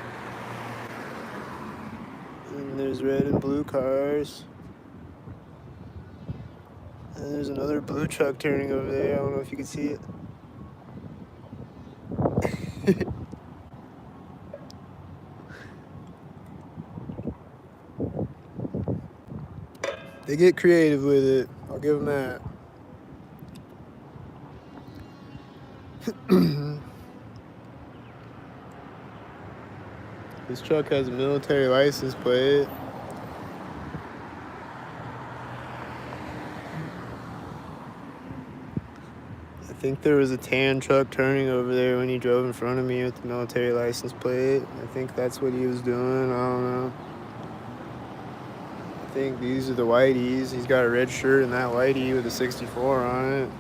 And there's red and blue cars. And there's another blue truck turning over there. I don't know if you can see it. They get creative with it. I'll give them that. This truck has a military license plate. I think there was a tan truck turning over there when he drove in front of me with the military license plate. I think that's what he was doing. I don't know. I think these are the whiteys. He's got a red shirt and that whitey with a 64 on it.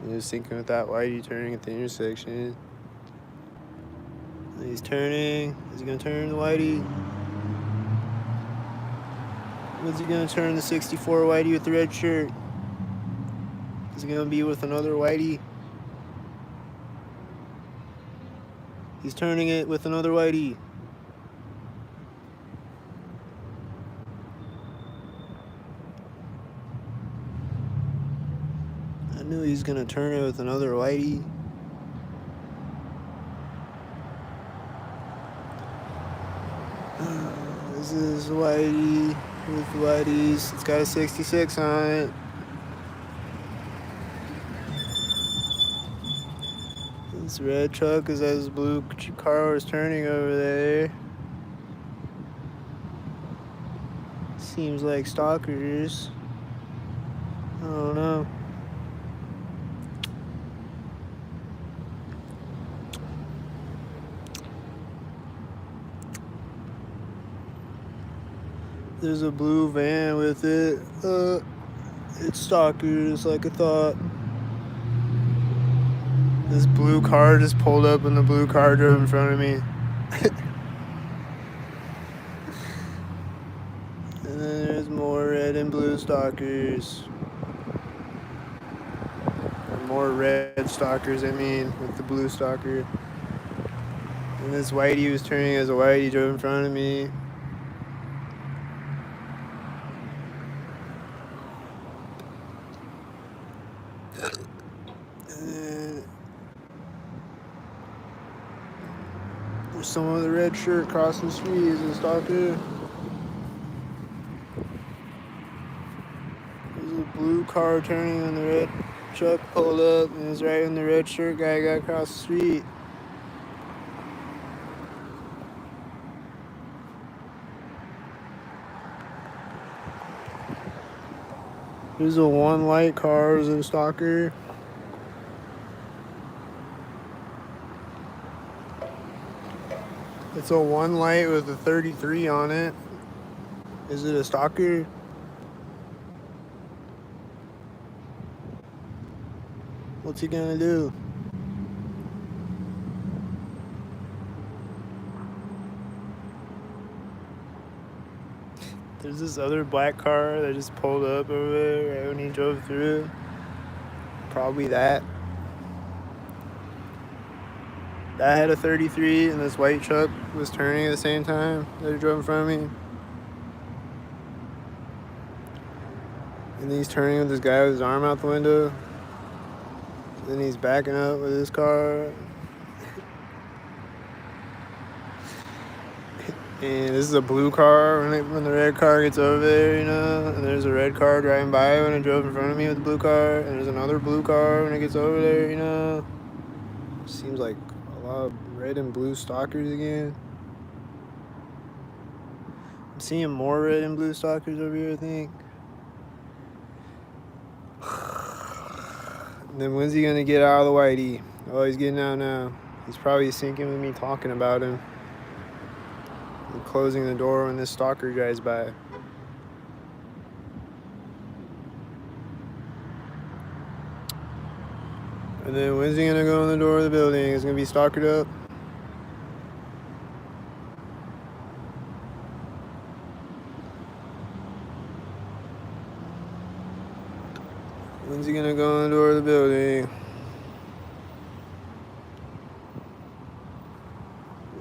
He was thinking with that whitey turning at the intersection. And he's turning. Is he gonna turn the whitey? When's he gonna turn the 64 whitey with the red shirt? Is he gonna be with another whitey? He's turning it with another whitey. I knew he was gonna turn it with another whitey. This is whitey with whiteys. It's got a 66 on it. This red truck is as blue car is turning over there. Seems like stalkers. I don't know. There's a blue van with it. It's stalkers like I thought. This blue car just pulled up and the blue car drove in front of me. And then there's more red and blue stalkers. Or more red stalkers, I mean, with the blue stalker. And this whitey was turning as a whitey drove in front of me. There's someone with a red shirt crossing the street. Is it a stalker? There's a blue car turning and the red truck pulled up and it's right when the red shirt guy got across the street. There's a one light car. Is it a stalker? It's a one light with a 33 on it. Is it a stalker? What's he gonna do? There's this other black car that just pulled up over there right when he drove through. Probably that. That had a 33 and this white truck was turning at the same time that he drove in front of me. And he's turning with this guy with his arm out the window. Then he's backing up with his car. And this is a blue car when the red car gets over there, you know. And there's a red car driving by when it drove in front of me with the blue car. And there's another blue car when it gets over there, you know. Seems like a lot of red and blue stalkers again. I'm seeing more red and blue stalkers over here, I think. And then when's he gonna get out of the whitey? Oh, he's getting out now. He's probably syncing with me talking about him. I'm closing the door when this stalker drives by. And then when's he gonna go in the door of the building? It's gonna be stalkered up. When's he gonna go in the door of the building?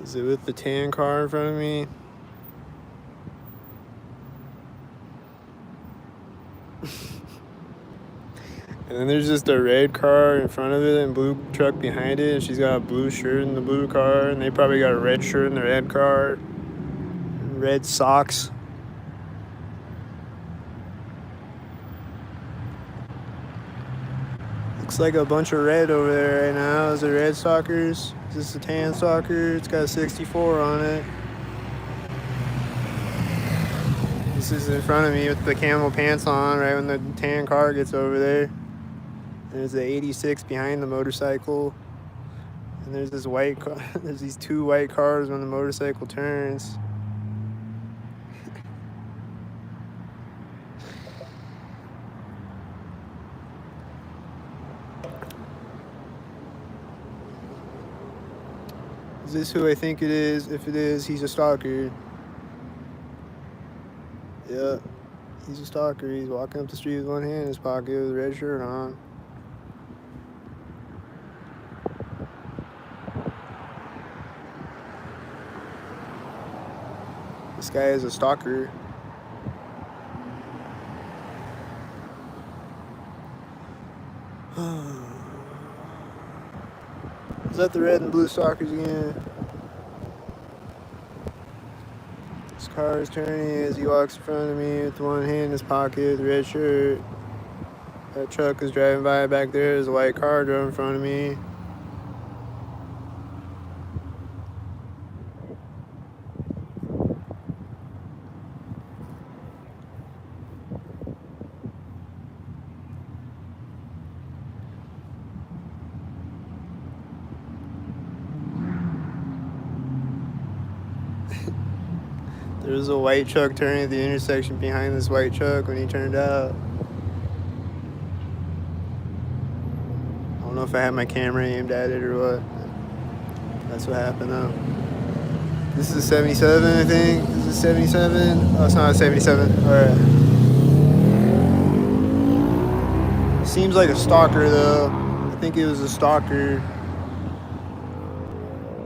Is it with the tan car in front of me? And then there's just a red car in front of it and blue truck behind it. And she's got a blue shirt in the blue car. And they probably got a red shirt in the red car. And red socks. Looks like a bunch of red over there right now. Is it red stalkers? Is this a tan stalker? It's got a 64 on it. This is in front of me with the camel pants on right when the tan car gets over there. There's the 86 behind the motorcycle. And there's this white car. There's these two white cars when the motorcycle turns. Is this who I think it is? If it is, he's a stalker. Yeah, he's a stalker. He's walking up the street with one hand in his pocket with a red shirt on. This guy is a stalker. Is that the red and blue stalkers again? This car is turning as he walks in front of me with one hand in his pocket with a red shirt. That truck is driving by back there. There's a white car driving in front of me. There was a white truck turning at the intersection behind this white truck when he turned out. I don't know if I had my camera aimed at it or what. That's what happened though. This is a 77, I think. This is 77. Oh, it's not a 77. Alright. Seems like a stalker though. I think it was a stalker.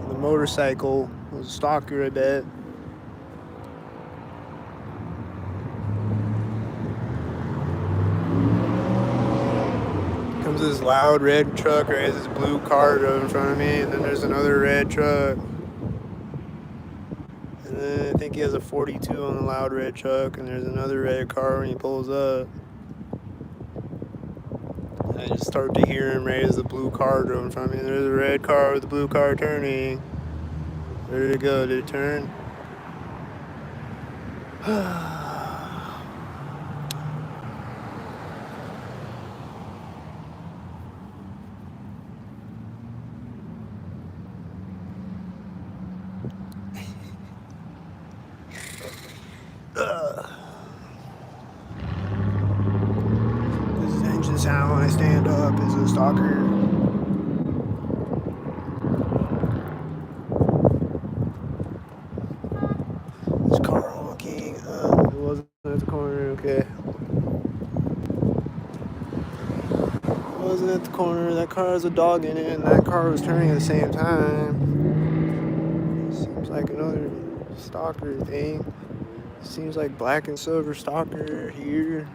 The motorcycle was a stalker, I bet. Comes this loud red truck, right? This blue car drove in front of me, and then there's another red truck. And then I think he has a 42 on the loud red truck, and there's another red car when he pulls up. And I just start to hear him right as the blue car drove in front of me. And there's a red car with the blue car turning. Where did it go? Did it turn? This is engine sound when I stand up. Is a stalker. This car honking. It wasn't at the corner. Okay. It wasn't at the corner. That car has a dog in it, and that car was turning at the same time. Seems like another stalker thing. Seems like black and silver stalker here.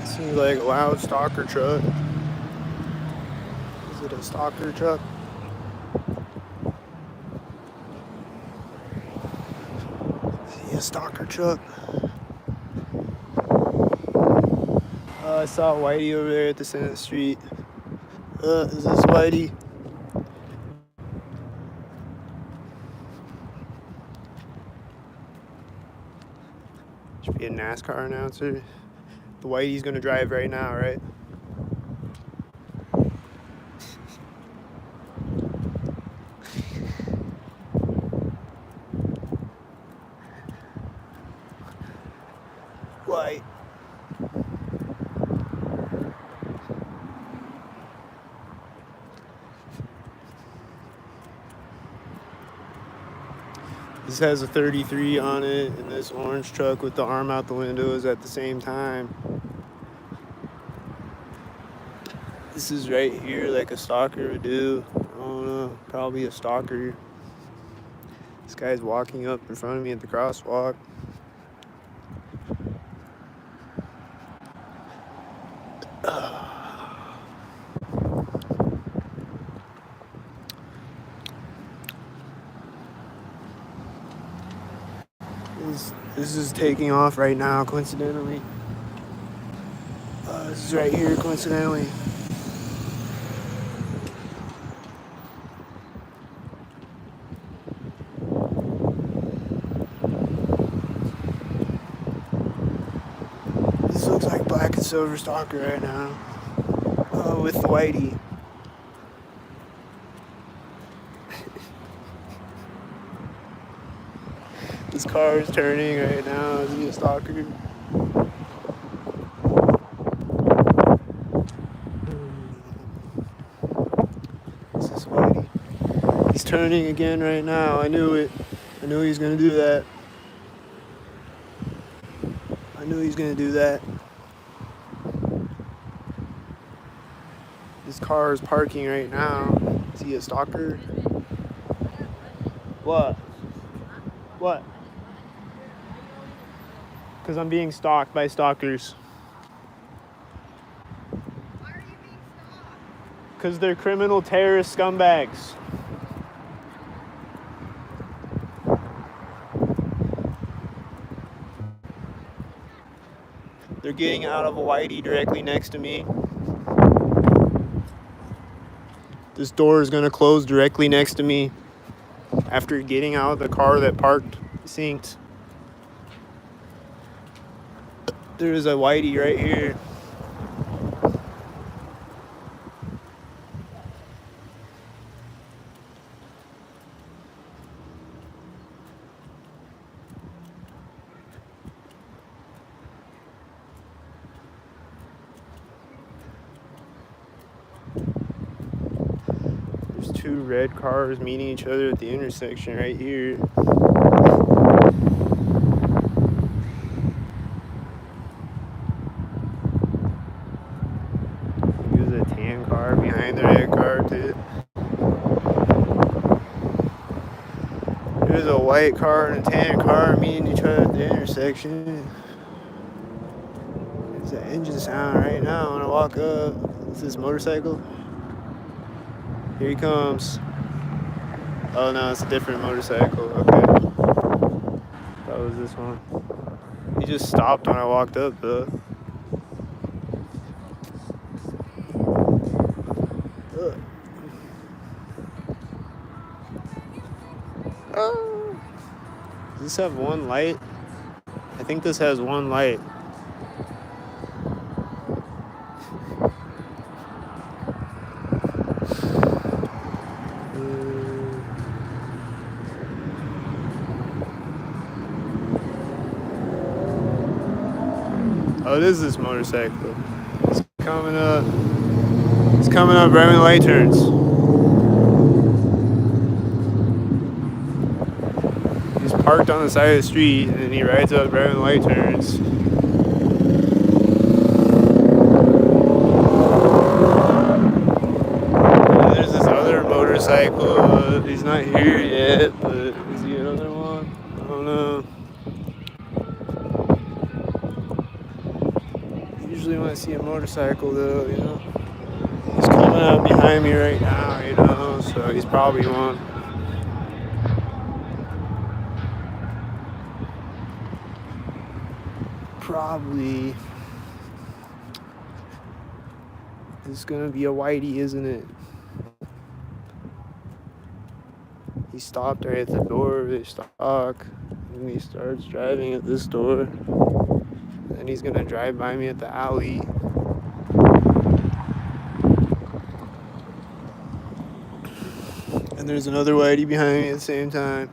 Seems like a loud stalker truck. a stalker truck. See a stalker truck. I saw Whitey over there at the center of the street. Is this Whitey? Should be a NASCAR announcer. The Whitey's gonna drive right now, right? White. This has a 33 on it, and this orange truck with the arm out the window is at the same time. This is right here like a stalker would do. I don't know, probably a stalker. This guy's walking up in front of me at the crosswalk. This is taking off right now, coincidentally. This is right here, coincidentally. This looks like black and silver stalker right now. With the Whitey. This car is turning right now. Is he a stalker? This is Whitey. He's turning again right now. I knew it. I knew he was gonna do that. I knew he was gonna do that. This car is parking right now. Is he a stalker? What? What? Because I'm being stalked by stalkers. Why are you being stalked? Because they're criminal terrorist scumbags. They're getting out of a Whitey directly next to me. This door is going to close directly next to me after getting out of the car that parked synced. There is a Whitey right here. There's two red cars meeting each other at the intersection right here. There's a tan car behind the red car too. There's a white car and a tan car meeting each other at the intersection. There's an engine sound right now when I walk up. Is this motorcycle? Here he comes. Oh no, it's a different motorcycle. Okay. That was this one. He just stopped when I walked up though. Oh. Does this have one light? I think this has one light. Oh, it is this motorcycle. It's coming up. It's coming up right when the light turns. He's parked on the side of the street and he rides up right when the light turns. And there's this other motorcycle. He's not here yet, but is he another one? I don't know. Usually when I see a motorcycle though, you know, he's coming pulling up behind me right now, you know, so he's probably one. Probably. It's gonna be a whitey, isn't it? He stopped right at the door of his stock, and he starts driving at this door. And he's gonna drive by me at the alley. And there's another whitey behind me at the same time.